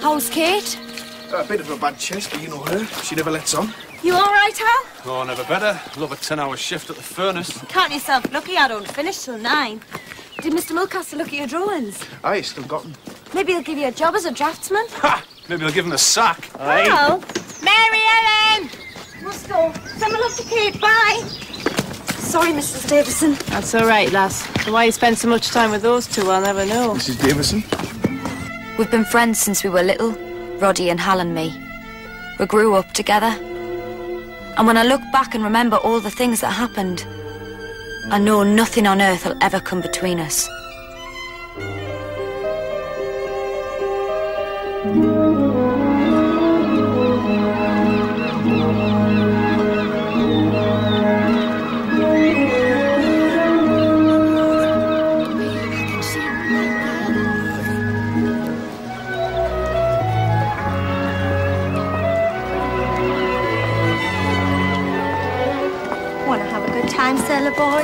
How's Kate? A bit of a bad chest, but you know her. She never lets on. You all right, Hal? Oh, never better. Love a 10-hour shift at the furnace. Count yourself lucky I don't finish till 9. Did Mr. Mulcaster look at your drawings? Aye, still got them. Maybe he'll give you a job as a draftsman. Ha! Maybe he'll give him a sack. Hello. Mary Ellen! Must go. Send my love to Kate. Bye. Sorry, Mrs. Davison. That's all right, lass. And why you spend so much time with those two, I'll never know. Mrs. Davison? We've been friends since we were little, Roddy and Hal and me. We grew up together. And when I look back and remember all the things that happened, I know nothing on earth will ever come between us. Time, sailor boy.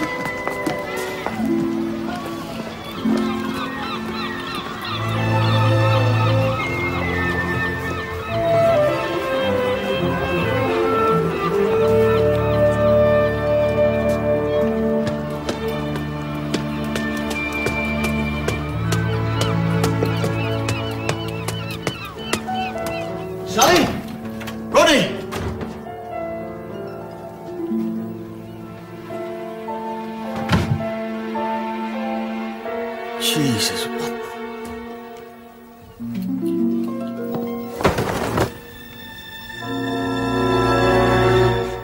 Sally? Roddy? Jesus, what?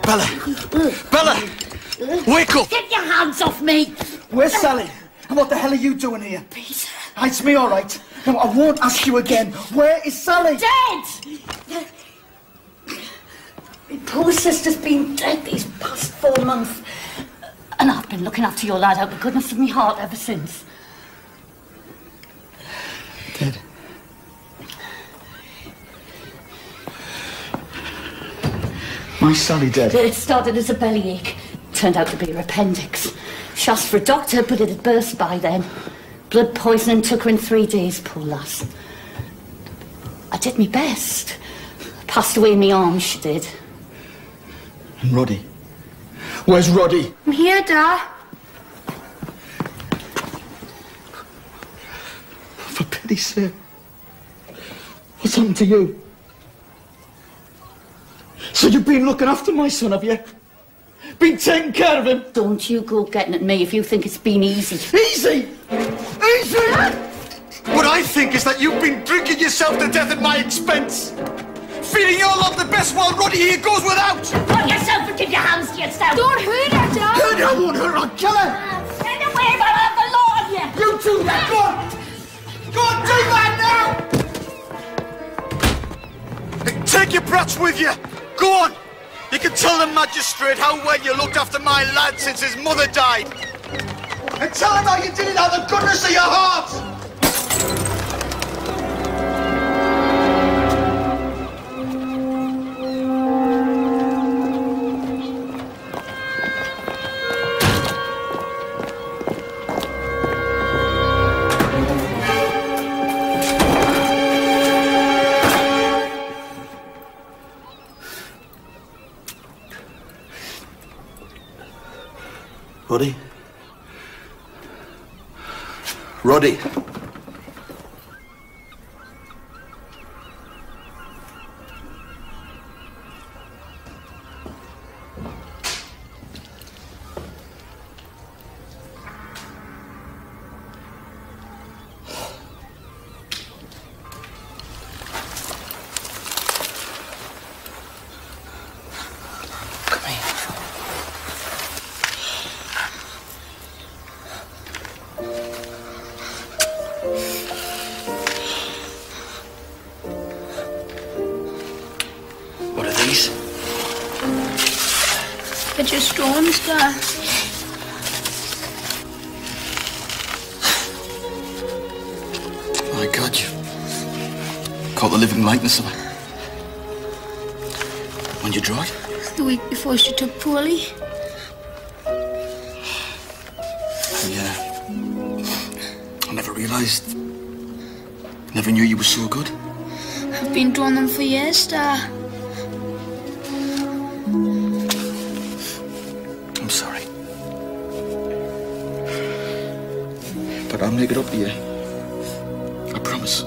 Bella! Bella! Wake up! Get your hands off me! Where's Sally? And what the hell are you doing here? Peter. It's me, all right. No, I won't ask you again. Where is Sally? Dead! My poor sister's been dead these past 4 months. And I've been looking after your lad out of the goodness of my heart ever since. Dead. My Sally dead? It started as a bellyache. Turned out to be her appendix. She asked for a doctor, but it had burst by then. Blood poisoning took her in 3 days, poor lass. I did my best. Passed away in my arms, she did. And Roddy? Where's Roddy? I'm here, Dad. For pity's sake. What's happened to you? So you've been looking after my son, have you? Been taking care of him? Don't you go getting at me if you think it's been easy. Easy? Easy? What I think is that you've been drinking yourself to death at my expense. Feeding your lot the best while Roddy here goes without. Put yourself and keep your hands to yourself. Don't hurt her, Dad. Hurt her, I won't hurt her, I'll kill her. Stand away, but I have the law on you. You do that, go on. Go on, do that now. Hey, take your brats with you. Go on. You can tell the magistrate how well you looked after my lad since his mother died. And tell him how you did it out of the goodness of your heart. Roddy? Roddy? Just drawings, Dad. My God, you caught the living likeness of her. When you draw it? The week before she took poorly. Yeah. I never realised. Never knew you were so good. I've been drawing them for years, Dad. Sorry. But I'll make it up to you. I promise.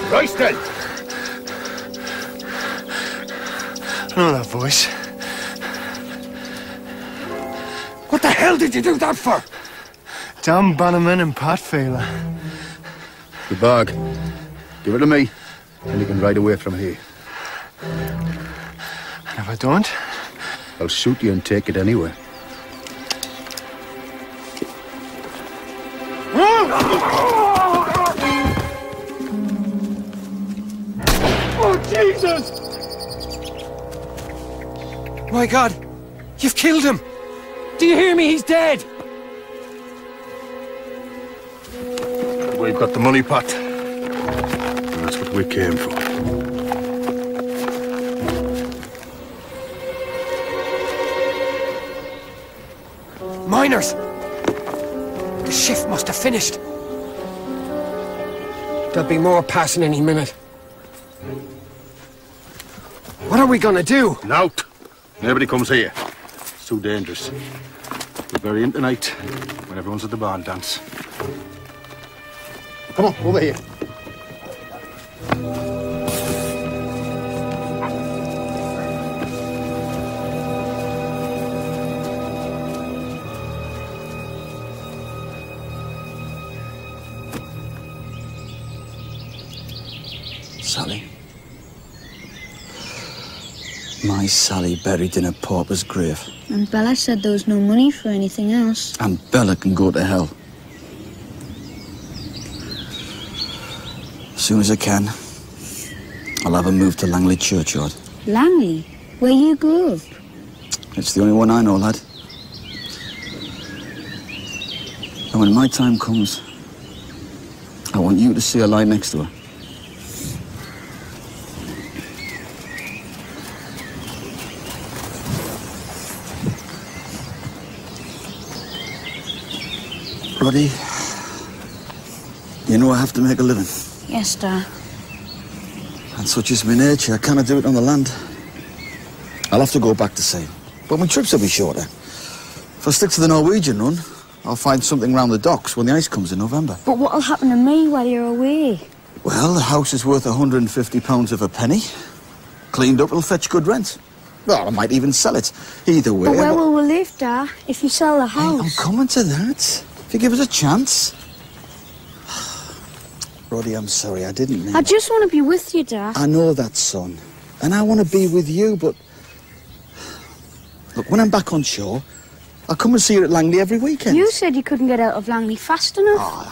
Jayston! I know that voice. What the hell did you do that for? Damn Bannerman and Pat Failer. The bag. Give it to me, and you can ride away from here. And if I don't? I'll shoot you and take it anyway. Oh, Jesus! My God, you've killed him! Do you hear me? He's dead! We've got the money, Pat. And that's what we came for. Miners! The shift must have finished. There'll be more passing any minute. What are we gonna do? Nout! Nobody comes here. It's too dangerous. We'll bury him tonight when everyone's at the barn dance. Come on, over here. Sally. My Sally buried in a pauper's grave. And Bella said there was no money for anything else. And Bella can go to hell. As soon as I can, I'll have her moved to Langley Churchyard. Langley? Where you grew up? It's the only one I know, lad. And when my time comes, I want you to see her lie next to her. Roddy, you know I have to make a living. Yes, Dad. And such is my nature, I cannot do it on the land. I'll have to go back to sea. But my trips will be shorter. If I stick to the Norwegian run, I'll find something round the docks when the ice comes in November. But what'll happen to me while you're away? Well, the house is worth £150 of a penny. Cleaned up, it'll fetch good rent. Well, I might even sell it. Either way... But where will we live, Dad, if you sell the house? Hey, I'm coming to that. If you give us a chance. Roddy, I'm sorry, I didn't mean... I just want to be with you, Dad. I know that, son. And I want to be with you, but... Look, when I'm back on shore, I'll come and see you at Langley every weekend. You said you couldn't get out of Langley fast enough. Oh,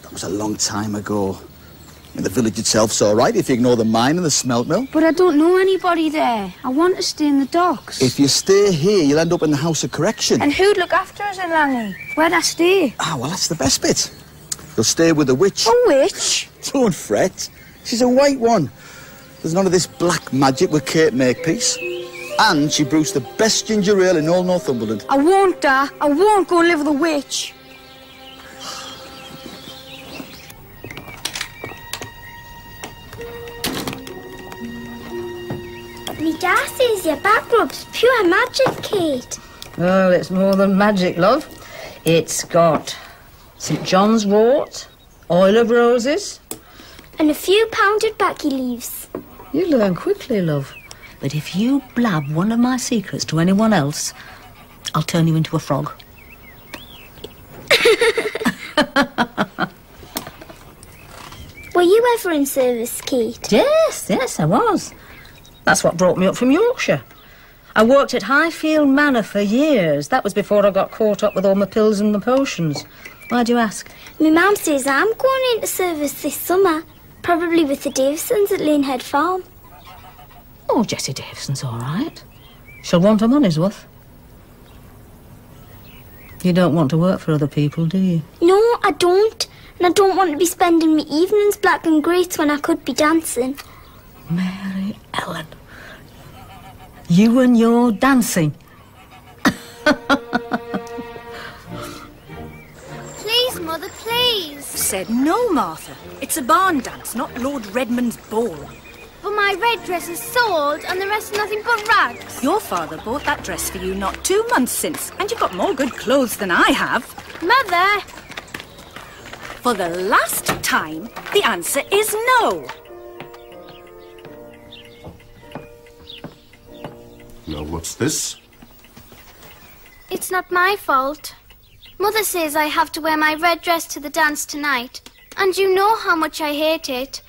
that was a long time ago. I mean, the village itself's all right if you ignore the mine and the smelt mill. But I don't know anybody there. I want to stay in the docks. If you stay here, you'll end up in the House of Correction. And who'd look after us in Langley? Where'd I stay? Ah, well, that's the best bit. You'll stay with the witch. A witch? Don't fret. She's a white one. There's none of this black magic with Kate Makepeace. And she brews the best ginger ale in all Northumberland. I won't, Dad. I won't go and live with a witch. Me dad says your back rub's pure magic, Kate. Well, it's more than magic, love. It's got St. John's wort, oil of roses... and a few pounded backy leaves. You learn quickly, love. But if you blab one of my secrets to anyone else, I'll turn you into a frog. Were you ever in service, Kate? Yes, I was. That's what brought me up from Yorkshire. I worked at Highfield Manor for years. That was before I got caught up with all my pills and my potions. Why'd you ask? My mum says I'm going into service this summer. Probably with the Davisons at Lanehead Farm. Oh, Jessie Davison's all right. She'll want her money's worth. You don't want to work for other people, do you? No, I don't. And I don't want to be spending my evenings black and greats when I could be dancing. Mary Ellen. You and your dancing. Please, Mother, please. Said no, Martha. It's a barn dance, not Lord Redmond's ball. But my red dress is sold and the rest are nothing but rags. Your father bought that dress for you not 2 months since, and you've got more good clothes than I have. Mother! For the last time, the answer is no. Now, what's this? It's not my fault. Mother says I have to wear my red dress to the dance tonight. And you know how much I hate it.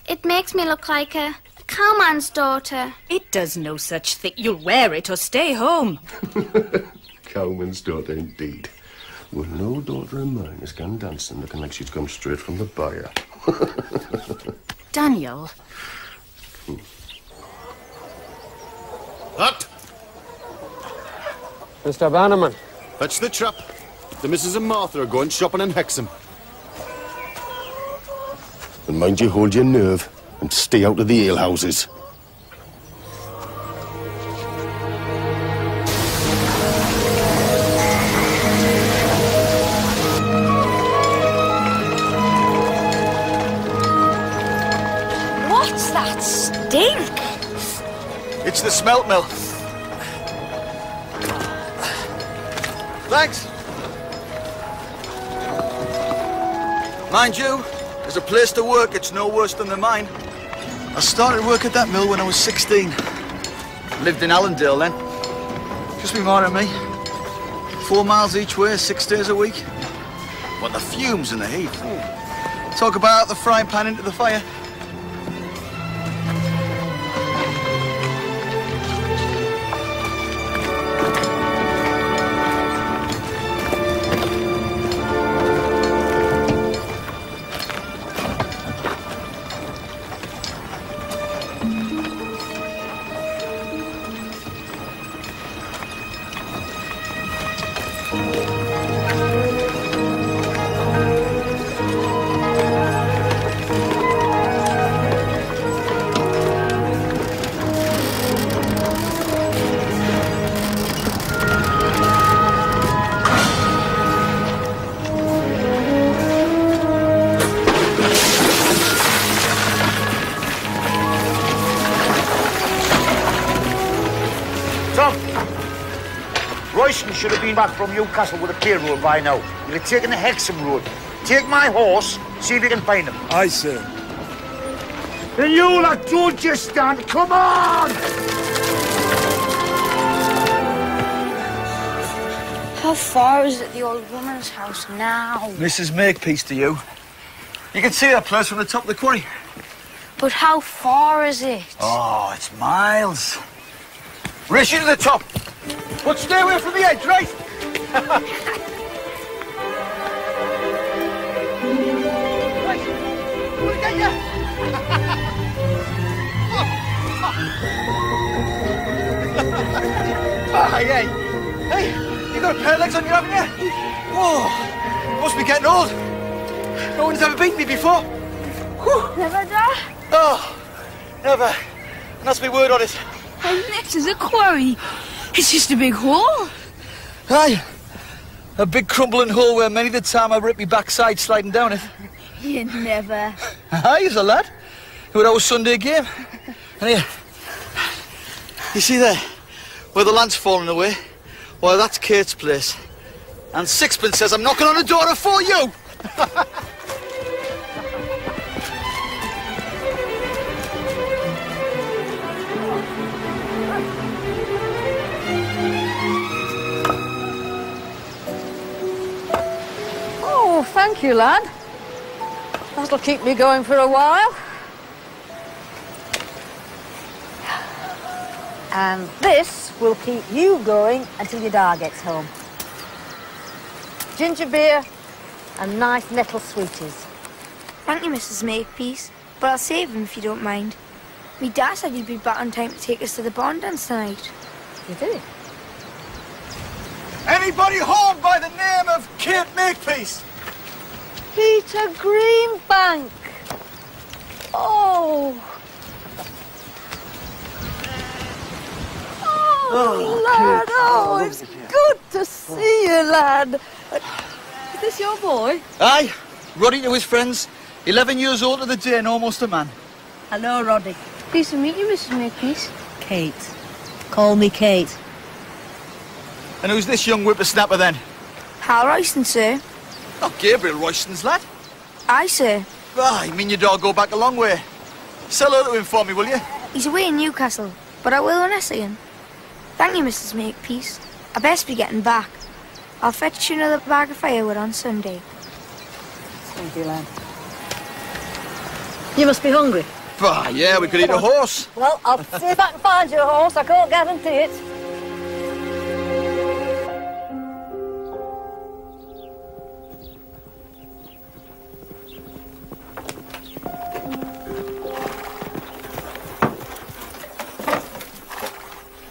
It makes me look like a cowman's daughter. It does no such thing. You'll wear it or stay home. Cowman's daughter, indeed. Well, no daughter of mine has gone dancing looking like she's come straight from the byre. Daniel. What? Mr. Bannerman. Fetch the trap. The missus and Martha are going shopping in Hexham. And mind you hold your nerve and stay out of the alehouses. What's that stink? It's the smelt mill. Thanks. Mind you, as a place to work, it's no worse than the mine. I started work at that mill when I was 16. Lived in Allendale then. Just me ma and me. 4 miles each way, 6 days a week. What, the fumes and the heat. Talk about the frying pan into the fire. have been back from Newcastle with a clear road by now. You'll have taken the Hexham road. Take my horse, see if you can find him. Aye, sir. And you lot, don't just stand. Come on! How far is it the old woman's house now? Mrs. Makepeace to you. You can see that place from the top of the quarry. But how far is it? Oh, it's miles. Race you to the top. But stay away from the edge, right? Right. We'll get you. Hey, you got a pair of legs on you, haven't you? Oh, must be getting old. No one's ever beaten me before. Whew. Never, Dad? Oh, never. And that's my word on it. And next is a quarry. It's just a big hole. Aye. A big crumbling hole where many the time I ripped me backside sliding down it. You never. Aye, as a lad. With our Sunday game. And here. You see there? Where the land's falling away? Well, that's Kate's place. And Sixpence says I'm knocking on the door for you! Oh, thank you, lad. That'll keep me going for a while. And this will keep you going until your dad gets home. Ginger beer and nice nettle sweeties. Thank you, Mrs. Makepeace, but I'll save him if you don't mind. Me dad said he'd be back on time to take us to the barn dance tonight. You did? Anybody home by the name of Kate Makepeace? Peter Greenbank. Oh. Oh, lad, oh, it's good to see you, lad. Is this your boy? Aye, Roddy to his friends. 11 years old to the day and almost a man. Hello, Roddy. Pleased to meet you, Mrs. Makepeace. Kate. Call me Kate. And who's this young whippersnapper then? Hal Royston, sir. Not Gabriel Royston's lad. Aye, sir. Ah, you mean your dog go back a long way? Say hello to him for me, will you? He's away in Newcastle, but I will when I see him. Thank you, Mrs. Makepeace. I best be getting back. I'll fetch you another bag of firewood on Sunday. Thank you, lad. You must be hungry. Ah, yeah, we could eat a horse. Well, I'll see if I can find you a horse. I can't guarantee it.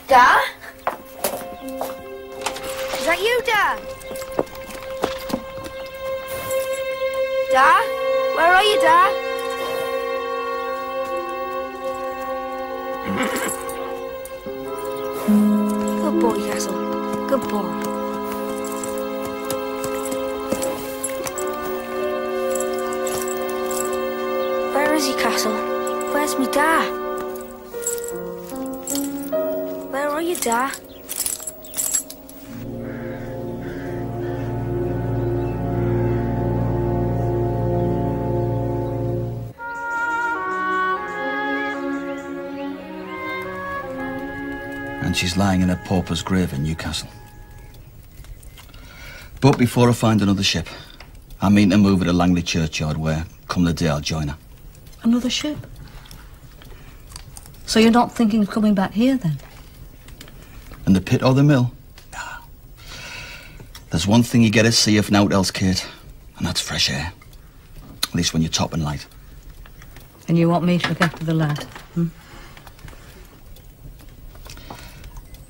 Da? Is that you, Da? Da? Where are you, Da? Good boy, Castle. Good boy. Where is he, Castle? Where's me Da? Where are you, Da? And she's lying in a pauper's grave in Newcastle. But before I find another ship, I mean to move her to Langley Churchyard where, come the day, I'll join her. Another ship? So you're not thinking of coming back here, then? In the pit or the mill? No. There's one thing you get to see if naught else, Kate, and that's fresh air. At least when you're top and light. And you want me to look after the lad, hmm?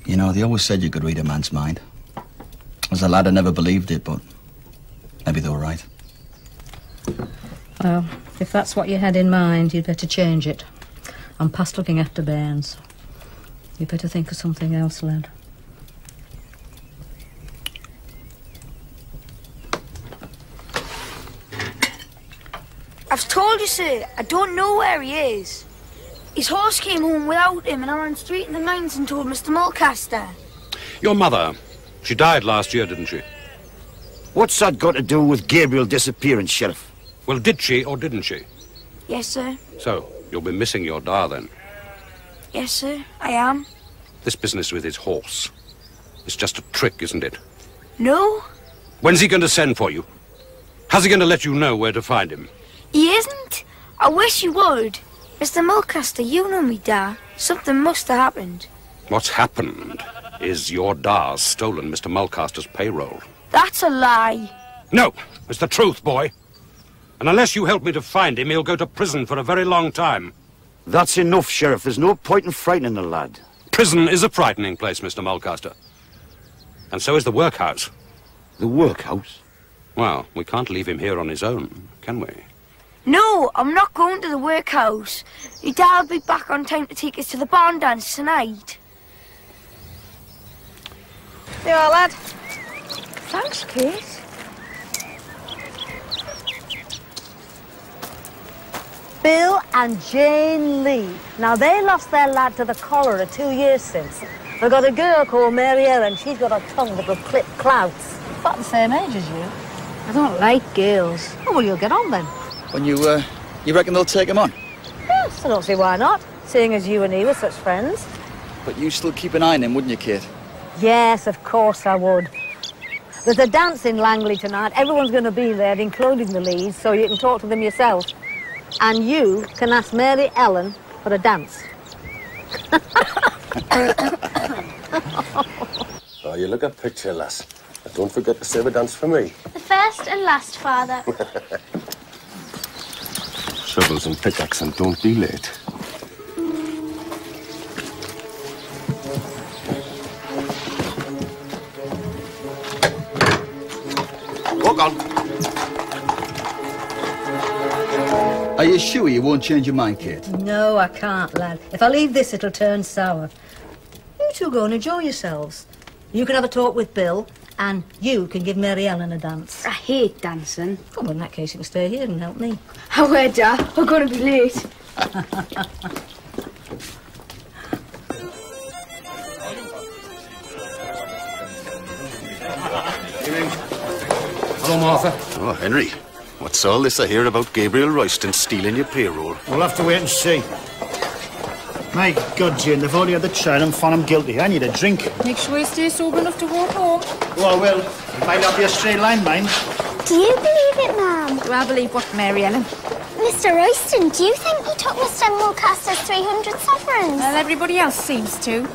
You know, they always said you could read a man's mind. As a lad, I never believed it, but maybe they were right. Well, if that's what you had in mind, you'd better change it. I'm past looking after bairns. You better think of something else, lad. I've told you, sir, I don't know where he is. His horse came home without him and I ran straight in the mines and told Mr. Mulcaster. Your mother, She died last year, didn't she? What's that got to do with Gabriel disappearing, Sheriff? Well, did she or didn't she? Yes, sir. So, you'll be missing your Da then. Yes, sir, I am. This business with his horse. It's just a trick, isn't it? No, When's he going to send for you? How's he going to let you know where to find him? he isn't. I wish he would. Mr. Mulcaster, you know me, Da. Something must have happened. What's happened is your Da's stolen Mr. Mulcaster's payroll. That's a lie. No, it's the truth, boy. And unless you help me to find him, he'll go to prison for a very long time. That's enough, Sheriff. There's no point in frightening the lad. Prison is a frightening place, Mr. Mulcaster. And so is the workhouse. The workhouse? Well, we can't leave him here on his own, can we? No, I'm not going to the workhouse. Your Da'll be back on time to take us to the barn dance tonight. There you are, lad. Thanks, Kate. Bill and Jane Lee. Now, they lost their lad to the cholera 2 years since. They've got a girl called Mary Ellen. She's got a tongue that will clip clouts. About the same age as you. I don't like girls. Oh, well, you'll get on then. When you reckon they'll take him on? Yes, I don't see why not, seeing as you and he were such friends. But you still keep an eye on him, wouldn't you, Kate? Yes, of course I would. There's a dance in Langley tonight. Everyone's going to be there, including the Lees, so you can talk to them yourself. And you can ask Mary Ellen for a dance. Oh, you look a picture, lass. And don't forget to save a dance for me. The first and last, Father. Shovels and pickaxe and don't be late. Walk on. Are you sure you won't change your mind, Kate? No, I can't, lad. If I leave this, it'll turn sour. You two go and enjoy yourselves. You can have a talk with Bill, and you can give Mary Ellen a dance. I hate dancing. Oh, well, in that case, you can stay here and help me. I will, Da. We're going to be late. Hello, Martha. Oh, Henry. What's all this I hear about Gabriel Royston stealing your payroll? We'll have to wait and see. My God, Jane, they've already had the trial and found him guilty. I need a drink. Make sure you stay sober enough to walk home. Oh, I will. It might not be a straight line, mind. Do you believe it, Ma'am? Do I believe what, Mary Ellen? Mr. Royston, do you think he took Mr. Mulcaster's 300 sovereigns? Well, everybody else seems to.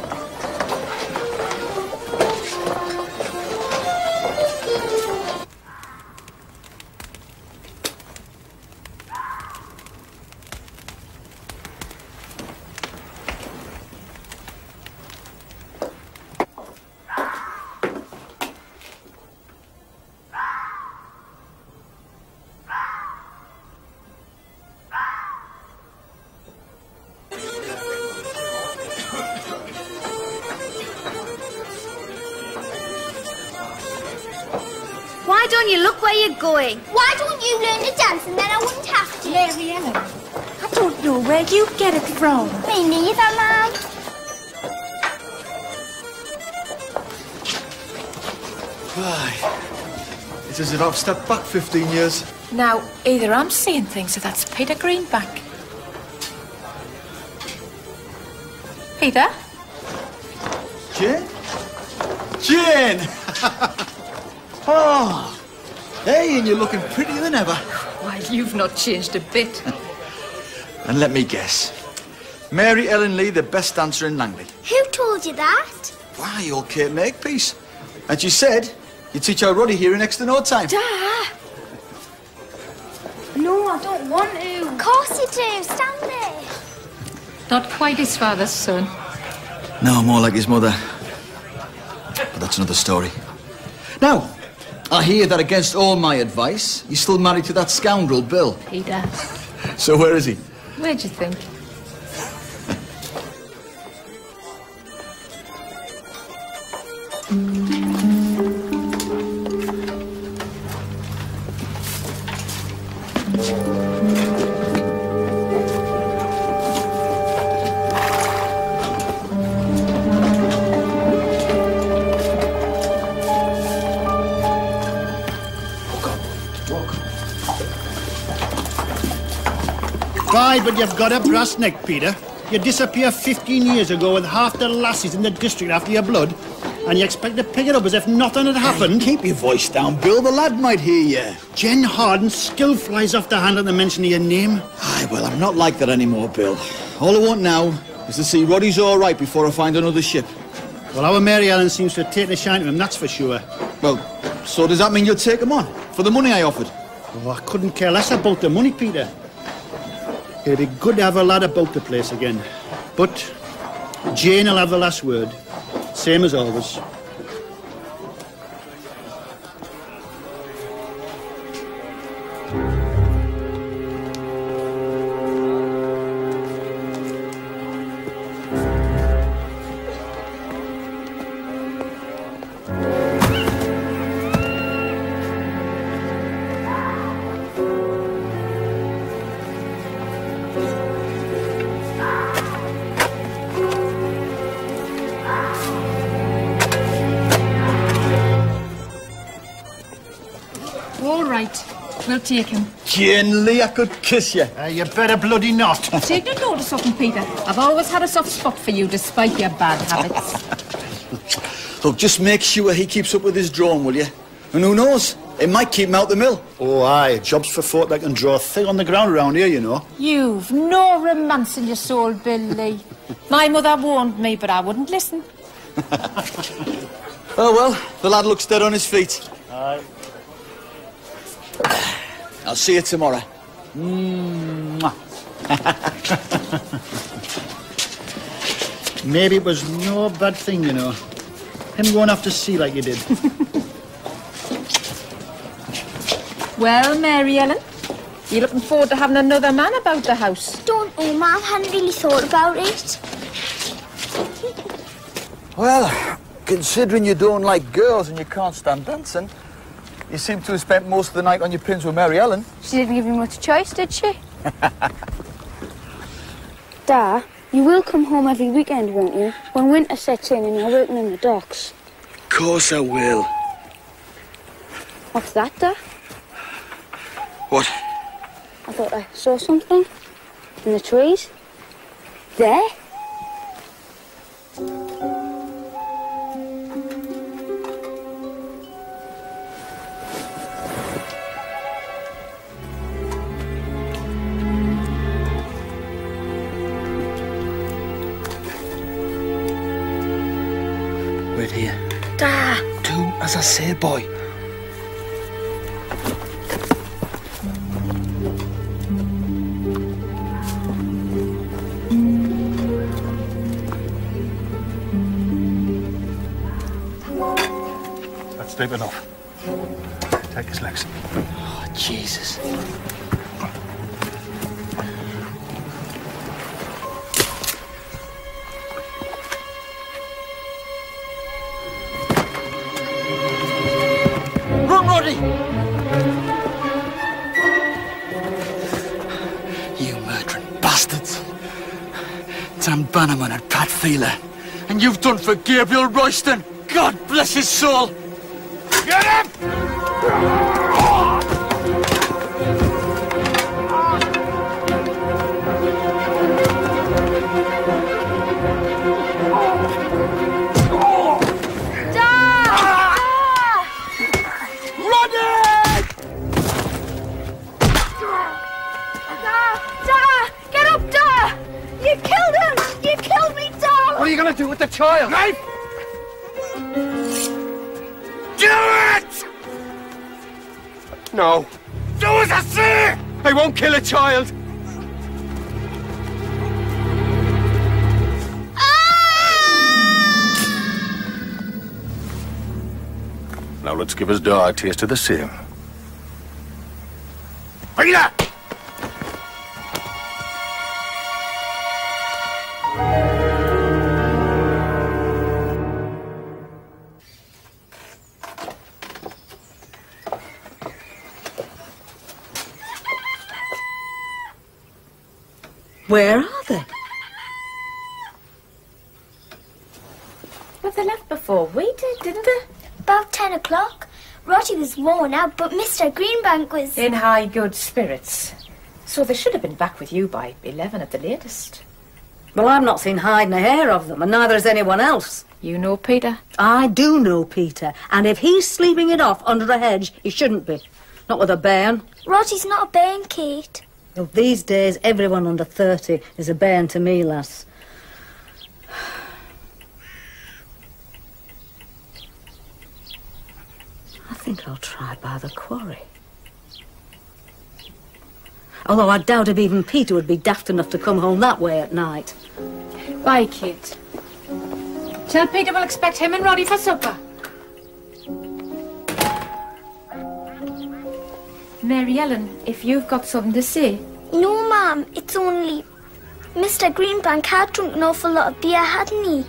Why don't you look where you're going? Why don't you learn to dance and then I wouldn't have to? Mary Ellen, I don't know where you get it from. Me neither, Ma'am. Why? It's as if I've stepped back 15 years. Now, either I'm seeing things or that's Peter Greenback. Peter? Jane? Jane! Oh, hey, and you're looking prettier than ever. Why, you've not changed a bit. And let me guess. Mary Ellen Lee, the best dancer in Langley. Who told you that? Why, old Kate Makepeace. And she said you'd teach our Roddy here in next to no time. Da! No, I don't want to. Of course you do. Stand there. Not quite his father's son. No, more like his mother. But that's another story. Now, I hear that against all my advice, you're still married to that scoundrel, Bill. Peter. So where is he? Where'd you think? Bye, but you've got a brass neck, Peter. You disappeared 15 years ago with half the lassies in the district after your blood, and you expect to pick it up as if nothing had happened? Keep your voice down, Bill. The lad might hear you. Jen Harden's skill flies off the hand at the mention of your name. Aye, well, I'm not like that anymore, Bill. All I want now is to see Roddy's all right before I find another ship. Well, our Mary Ellen seems to have taken a shine to him, that's for sure. Well, so does that mean you'll take him on? For the money I offered? Oh, I couldn't care less about the money, Peter. It'd be good to have a lad about the place again. But Jane will have the last word. Same as always. We'll take him. Jane Lee, I could kiss you. You better bloody not. Take no notice of him, Peter. I've always had a soft spot for you, despite your bad habits. Look, just make sure he keeps up with his drawing, will you? And who knows? It might keep him out the mill. Oh, aye. Jobs for folk that can draw thick on the ground around here, you know. You've no romance in your soul, Billie. My mother warned me, but I wouldn't listen. Oh, well, the lad looks dead on his feet. Aye. I'll see you tomorrow. Maybe it was no bad thing, you know. Him going off to sea like you did. Well, Mary Ellen, you looking forward to having another man about the house? Don't know, Mum. Hadn't really thought about it. Well, considering you don't like girls and you can't stand dancing, you seem to have spent most of the night on your pins with Mary Ellen. She didn't give you much choice, did she? Dad, you will come home every weekend, won't you? When winter sets in and you're working in the docks. Of course I will. What's that, Dad? What? I thought I saw something. In the trees. There. Wait here. Dad. Do as I say, boy. That's deep enough. Take his legs. Oh, Jesus. Run, Roddy! You murdering bastards. Dan Bannerman and Pat Feeler. And you've done for Gabriel Royston. God bless his soul. Get him! What are you going to do with the child? Knife! Do it! No. Do as I say! I won't kill a child. Now let's give his dog a taste of the same. Peter! Where are they? Well, they left before we did, didn't they? About 10 o'clock. Roddy was worn out, but Mr. Greenbank was... In high good spirits. So they should have been back with you by 11 at the latest. Well, I've not seen hide nor hair of them, and neither has anyone else. You know Peter? I do know Peter, and if he's sleeping it off under a hedge, he shouldn't be. Not with a bairn. Roddy's not a bairn, Kate. Well, these days, everyone under 30 is a bairn to me, lass. I think I'll try by the quarry. Although I doubt if even Peter would be daft enough to come home that way at night. Bye, Kate. Tell Peter we'll expect him and Roddy for supper. Mary Ellen, if you've got something to say. No, Ma'am, it's only... Mr. Greenbank had drunk an awful lot of beer, hadn't he?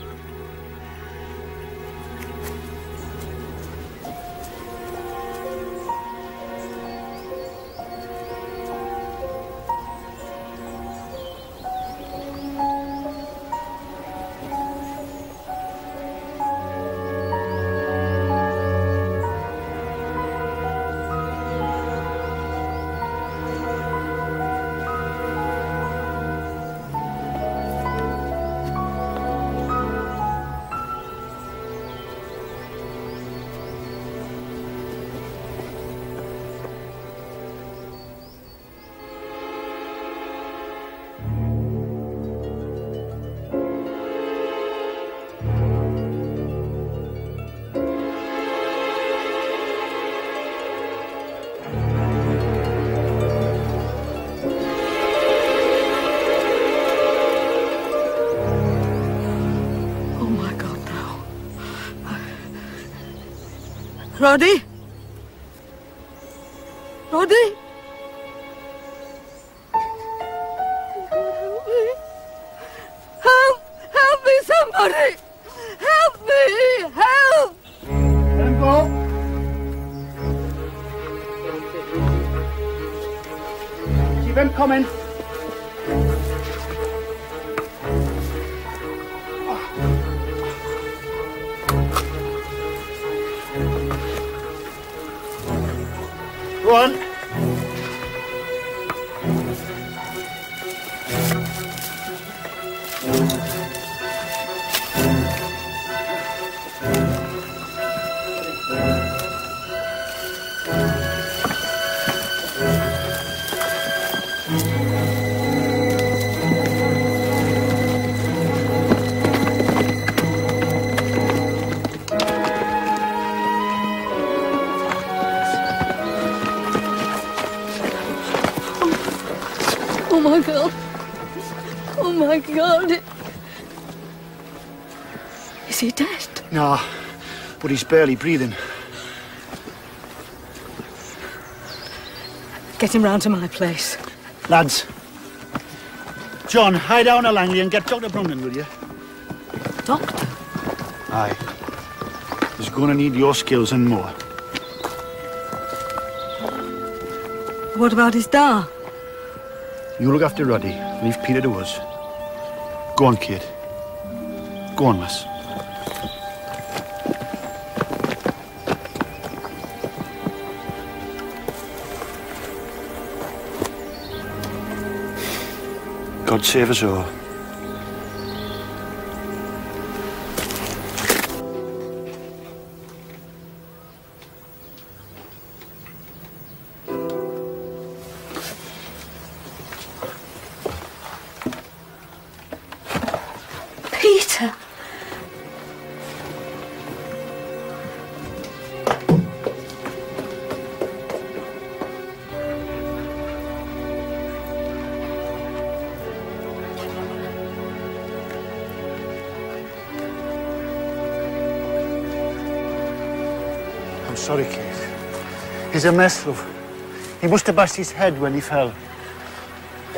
Roddy? Roddy? Help! Help me, somebody! Help me! Help! Let him go. Keep him coming. Go on. Oh my God. Oh my God. Is he dead? No, but he's barely breathing. Get him round to my place. Lads. John, hide down a Langley and get Dr. Brundon, will you? Doctor? Aye. He's going to need your skills and more. What about his da? You look after Roddy. Leave Peter to us. Go on, kid. Go on, miss. God save us all. Peter! I'm sorry, Kate. He's a mess, love. He must have bashed his head when he fell.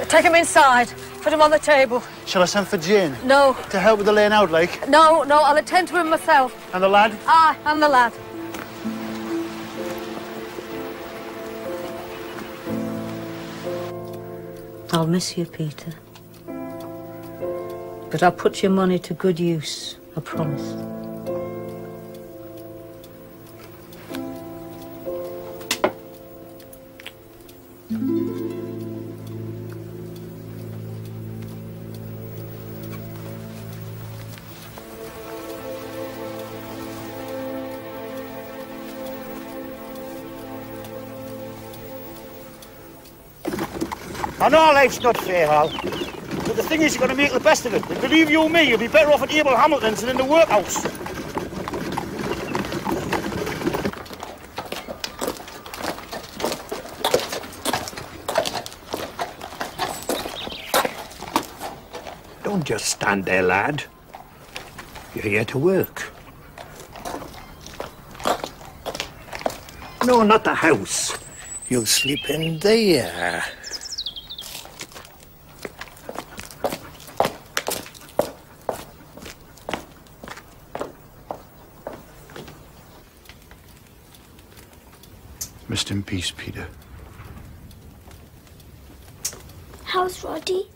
Take him inside. Put him on the table. Shall I send for Jane? No. To help with the laying out, like? No, I'll attend to him myself. And the lad? Aye, I'm the lad. I'll miss you, Peter. But I'll put your money to good use, I promise. I know life's not fair, Hal. But the thing is, you've got to make the best of it. And believe you me, you'll be better off at Abel Hamilton's than in the workhouse. Don't just stand there, lad. You're here to work. No, not the house. You'll sleep in there. Rest in peace, Peter. How's Roddy?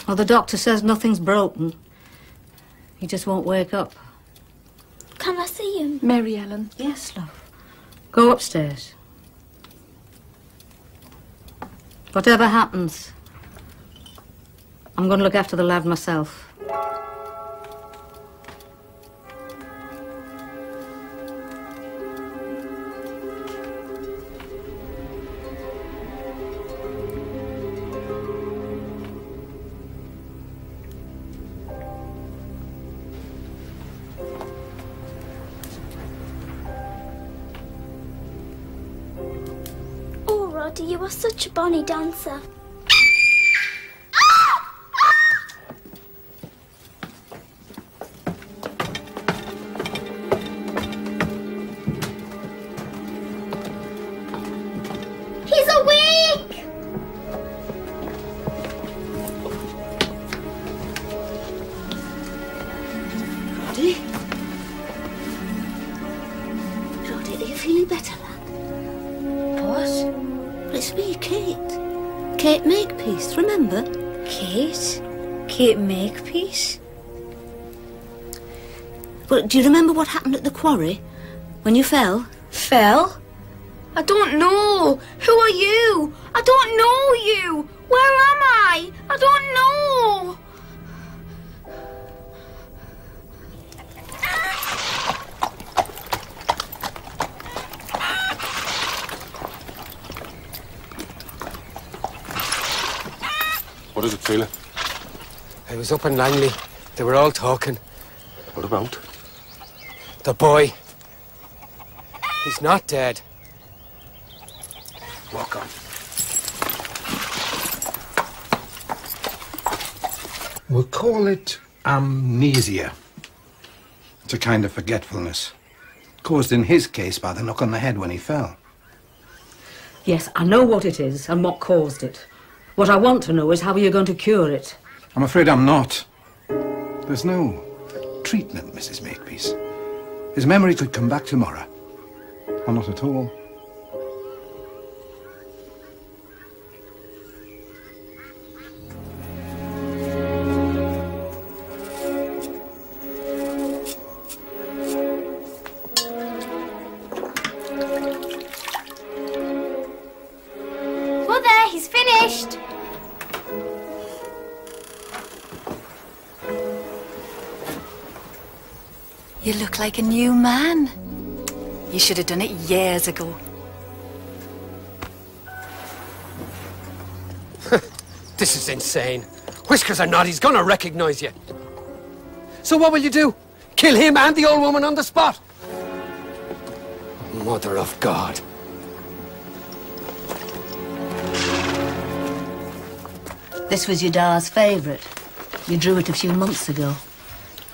Well, the doctor says nothing's broken. He just won't wake up. Can I see him? Mary Ellen. Yes, love. Go upstairs. Whatever happens, I'm going to look after the lad myself. You are such a bonny dancer. He's awake! Roddy? Roddy, are you feeling better, lad? What? It's me, Kate. Kate Makepeace, remember? Kate? Kate Makepeace? Well, do you remember what happened at the quarry? When you fell? Fell? I don't know. Who are you? I don't know you. Where am I? I don't know. What is it, Taylor? I was up in Langley. They were all talking. What about? The boy. He's not dead. Walk on. We'll call it amnesia. It's a kind of forgetfulness, caused in his case by the knock on the head when he fell. Yes, I know what it is and what caused it. What I want to know is how you're going to cure it. I'm afraid I'm not. There's no treatment, Mrs. Makepeace. His memory could come back tomorrow. Or not at all. Mother, he's finished. You look like a new man. You should have done it years ago. This is insane. Whiskers or not, he's gonna recognize you. So what will you do? Kill him and the old woman on the spot? Mother of God. This was your Da's favourite. You drew it a few months ago.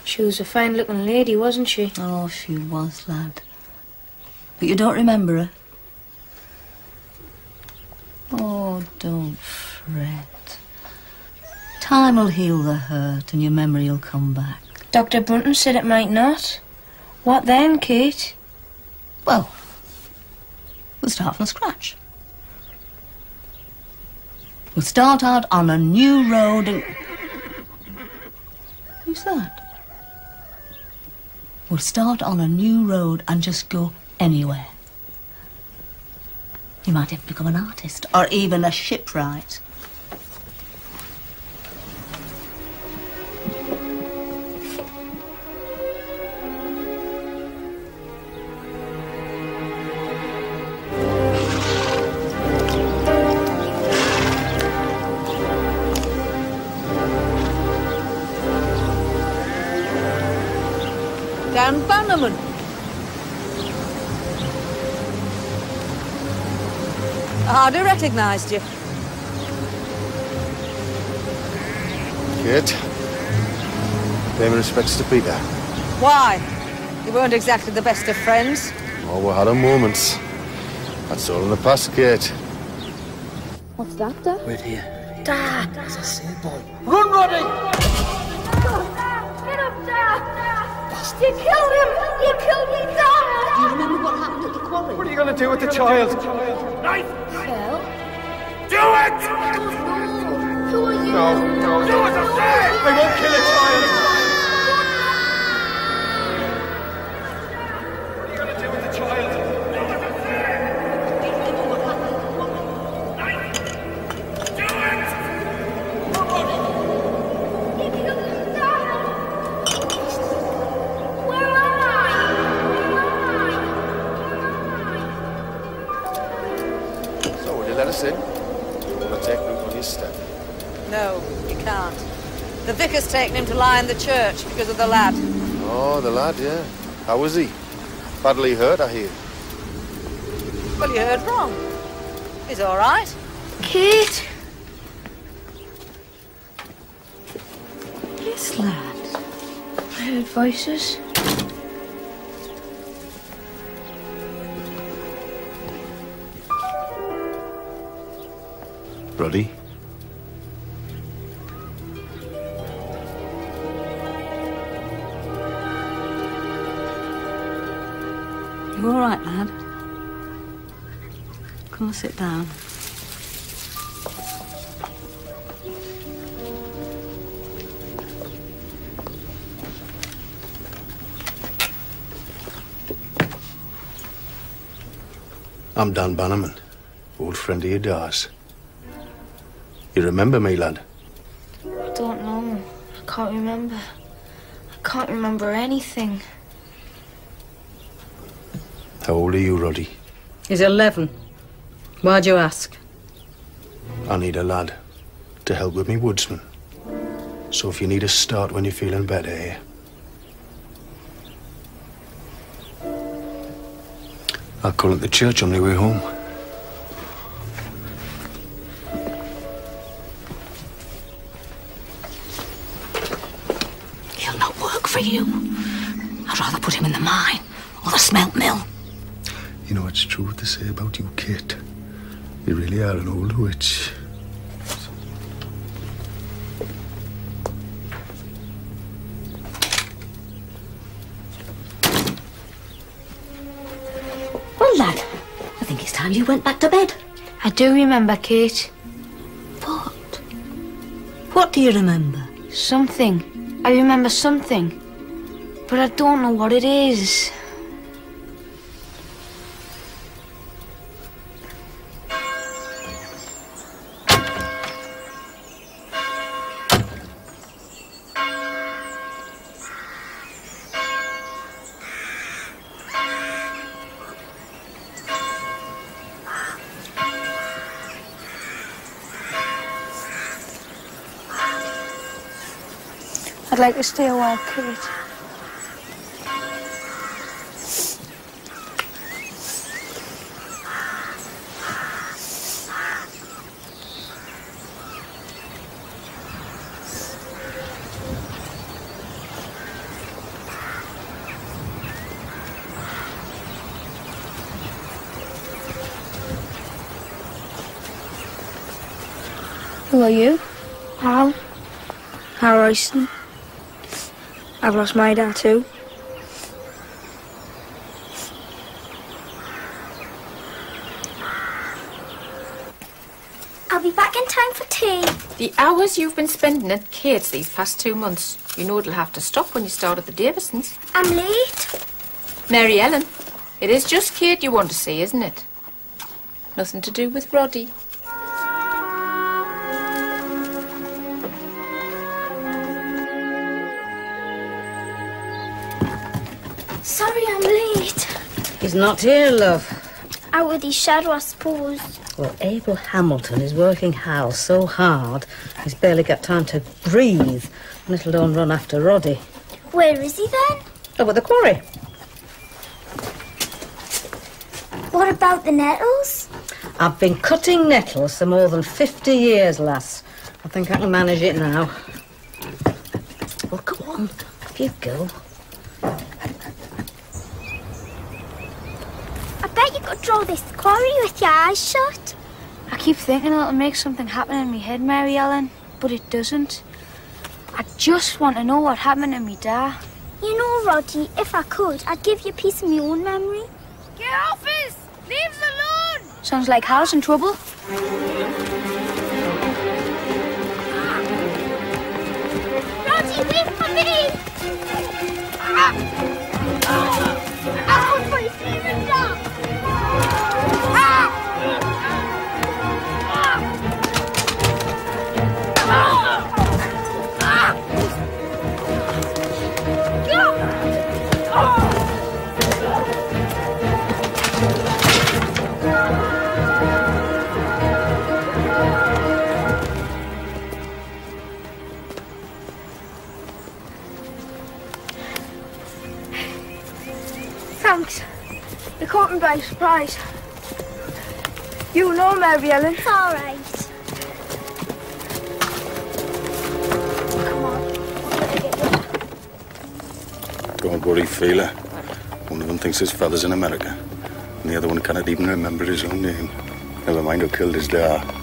She was a fine-looking lady, wasn't she? Oh, she was, lad. But you don't remember her? Oh, don't fret. Time will heal the hurt and your memory will come back. Dr. Brunton said it might not. What then, Kate? Well, we'll start from scratch. We'll start out on a new road and... Who's that? We'll start on a new road and just go anywhere. You might even become an artist, or even a shipwright. Bannerman. I hardly recognised you. Kate, pay my respects to Peter. Why? You weren't exactly the best of friends. Oh, we had our moments. That's all in the past, Kate. What's that, Dad? Wait here. Dad! As I say, boy. Run, Roddy! Get up, Dad! You killed him! You killed me, Dad! Do you remember what happened at the quarry? What are you going to do with the child? Knife! Phil? Do it! Who are you? No. Do as I say! I won't kill a child! What are you going to do with the child? In. You want to take Luke on his step? No, you can't. The vicar's taken him to lie in the church because of the lad. Oh, the lad, yeah. How was he? Badly hurt, I hear. Well, you heard wrong. He's all right. Kate? Yes, lad. I heard voices. Roddy? You all right, lad? Come and sit down. I'm Dan Bannerman, old friend of your dad's. You remember me, lad? I don't know. I can't remember. I can't remember anything. How old are you, Roddy? He's 11. Why'd you ask? I need a lad to help with me woodsman. So if you need a start when you're feeling better, eh? I'll call at the church on my way home. He'll not work for you. I'd rather put him in the mine or the smelt mill. You know, it's true what they say about you, Kate. You really are an old witch. Well, lad, I think it's time you went back to bed. I do remember, Kate. What? What do you remember? Something. I remember something. But I don't know what it is. I'd like to stay a while, Kate. Who are you? How? Jayston. I've lost my dad too. I'll be back in time for tea. The hours you've been spending at Kate's these past 2 months, you know it'll have to stop when you start at the Davisons. I'm late. Mary Ellen, it is just Kate you want to see, isn't it? Nothing to do with Roddy. Sorry I'm late. He's not here, love. Out with his shadow, I suppose. Well, Abel Hamilton is working Hal so hard, he's barely got time to breathe. And it'll don't run after Roddy. Where is he then? Over the quarry. What about the nettles? I've been cutting nettles for more than 50 years, lass. I think I can manage it now. Well, come on. Up you go. I bet you could draw this quarry with your eyes shut. I keep thinking it'll make something happen in my head, Mary Ellen, but it doesn't. I just want to know what happened to me dad. You know, Roddy, if I could, I'd give you a piece of my own memory. Get off us! Leave us alone! Sounds like Hal's in trouble. Roddy, wait for me! I'll put my Stephen down! Thanks. You caught me by surprise. You know, Mary Ellen. It's all right. Don't worry, Feeler. One of them thinks his father's in America, and the other one cannot even remember his own name. Never mind who killed his dad.